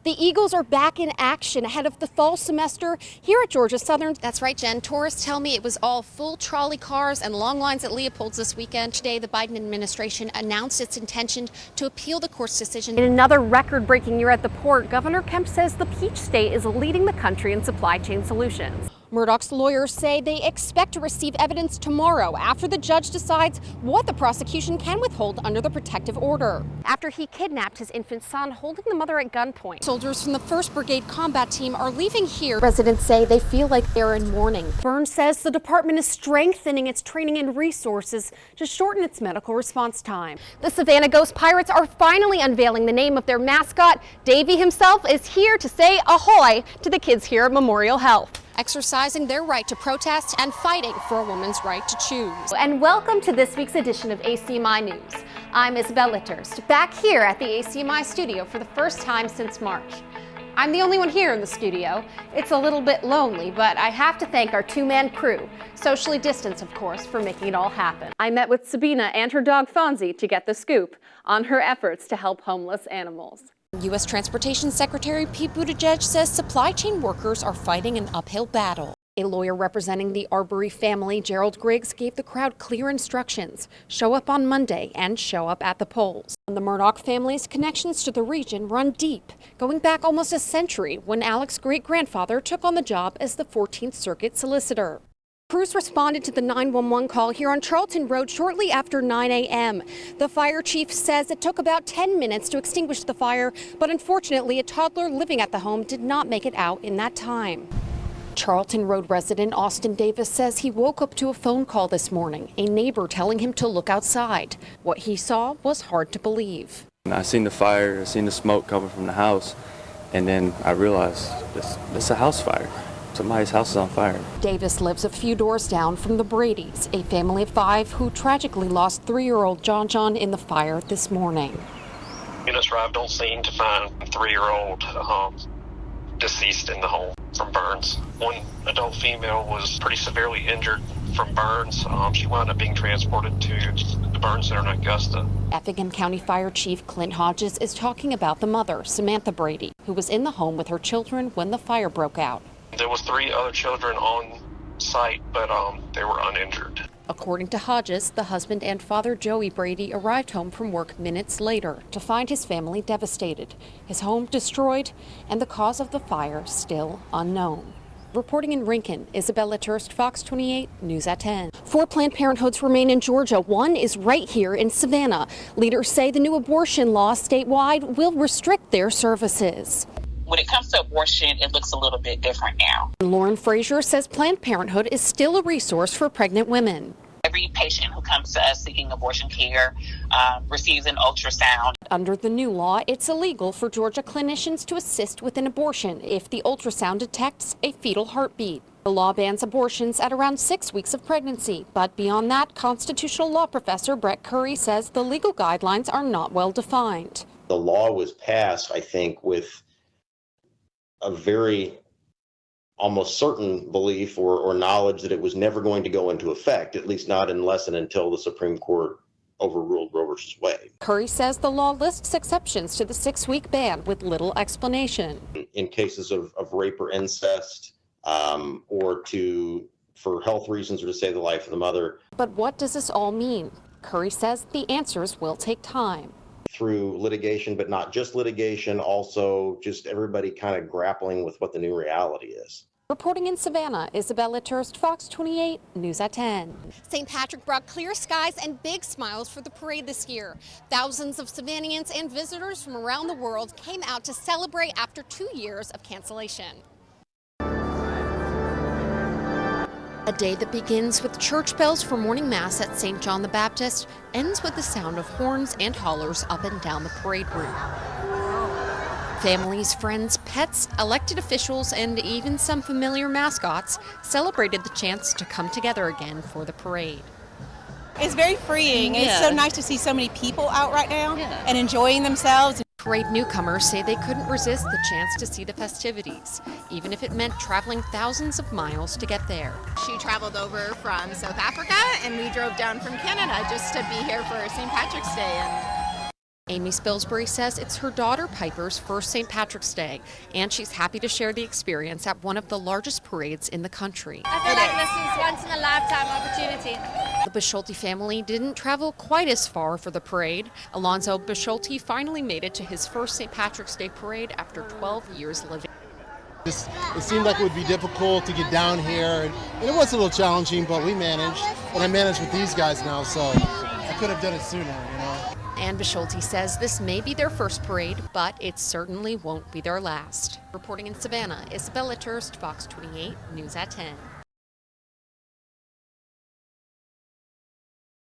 The Eagles are back in action ahead of the fall semester here at Georgia Southern. That's right, Jen. Tourists tell me it was all full trolley cars and long lines at Leopold's this weekend. Today, the Biden administration announced its intention to appeal the court's decision. In another record-breaking year at the port, Governor Kemp says the Peach State is leading the country in supply chain solutions. Murdoch's lawyers say they expect to receive evidence tomorrow after the judge decides what the prosecution can withhold under the protective order. After he kidnapped his infant son, holding the mother at gunpoint. Soldiers from the 1st Brigade Combat Team are leaving here. Residents say they feel like they're in mourning. Burns says the department is strengthening its training and resources to shorten its medical response time. The Savannah Ghost Pirates are finally unveiling the name of their mascot. Davey himself is here to say ahoy to the kids here at Memorial Health, Exercising their right to protest and fighting for a woman's right to choose. And welcome to this week's edition of ACMI News. I'm Isabel Litterst, back here at the ACMI studio for the first time since March. I'm the only one here in the studio. It's a little bit lonely, but I have to thank our two-man crew, socially distanced of course, for making it all happen. I met with Sabina and her dog Fonzie to get the scoop on her efforts to help homeless animals. U.S. Transportation Secretary Pete Buttigieg says supply chain workers are fighting an uphill battle. A lawyer representing the Arbery family, Gerald Griggs, gave the crowd clear instructions: show up on Monday and show up at the polls. The Murdoch family's connections to the region run deep, going back almost a century when Alec's great-grandfather took on the job as the 14th Circuit solicitor. Crews responded to the 911 call here on Charlton Road shortly after 9 a.m. The fire chief says it took about 10 minutes to extinguish the fire, but unfortunately a toddler living at the home did not make it out in that time. Charlton Road resident Austin Davis says he woke up to a phone call this morning, a neighbor telling him to look outside. What he saw was hard to believe. I seen the fire, I seen the smoke coming from the house, and then I realized this is a house fire. Somebody's house is on fire. Davis lives a few doors down from the Bradys, a family of 5 who tragically lost 3-year-old John in the fire this morning. Units arrived on scene to find a 3-year-old deceased in the home from burns. One adult female was pretty severely injured from burns. She wound up being transported to the burn center in Augusta. Effingham County Fire Chief Clint Hodges is talking about the mother, Samantha Brady, who was in the home with her children when the fire broke out. There was 3 other children on site, but they were uninjured. According to Hodges, the husband and father, Joey Brady, arrived home from work minutes later to find his family devastated, his home destroyed, and the cause of the fire still unknown. Reporting in Rincon, Isabella Turst, Fox 28, News at 10. 4 Planned Parenthoods remain in Georgia. One is right here in Savannah. Leaders say the new abortion law statewide will restrict their services. When it comes to abortion, it looks a little bit different now. Lauren Frazier says Planned Parenthood is still a resource for pregnant women. Every patient who comes to us seeking abortion care receives an ultrasound. Under the new law, it's illegal for Georgia clinicians to assist with an abortion if the ultrasound detects a fetal heartbeat. The law bans abortions at around 6 weeks of pregnancy, but beyond that, constitutional law professor Brett Curry says the legal guidelines are not well defined. The law was passed, I think, with a very almost certain belief or knowledge that it was never going to go into effect, at least not unless and until the Supreme Court overruled Roe v. Wade. Curry says the law lists exceptions to the 6-week ban with little explanation. In cases of rape or incest, or for health reasons or to save the life of the mother. But what does this all mean? Curry says the answers will take time. Through litigation, but not just litigation, also just everybody kind of grappling with what the new reality is. Reporting in Savannah, Isabella Turst, Fox 28, News at 10. St. Patrick brought clear skies and big smiles for the parade this year. Thousands of Savannians and visitors from around the world came out to celebrate after 2 years of cancellation. A day that begins with church bells for morning mass at St. John the Baptist ends with the sound of horns and hollers up and down the parade route. Families, friends, pets, elected officials, and even some familiar mascots celebrated the chance to come together again for the parade. It's very freeing. Yeah. It's so nice to see so many people out right now and enjoying themselves. Parade newcomers say they couldn't resist the chance to see the festivities, even if it meant traveling thousands of miles to get there. She traveled over from South Africa and we drove down from Canada just to be here for St. Patrick's Day. Amy Spilsbury says it's her daughter Piper's first St. Patrick's Day, and she's happy to share the experience at one of the largest parades in the country. I feel like this is once in a lifetime opportunity. The Bisciotti family didn't travel quite as far for the parade. Alonzo Bisciotti finally made it to his first St. Patrick's Day parade after 12 years living. It seemed like it would be difficult to get down here, and it was a little challenging, but we managed. And I managed with these guys now, so I could have done it sooner, you know. And Bisciotti says this may be their first parade, but it certainly won't be their last. Reporting in Savannah, Isabella Turst, Fox 28, News at 10.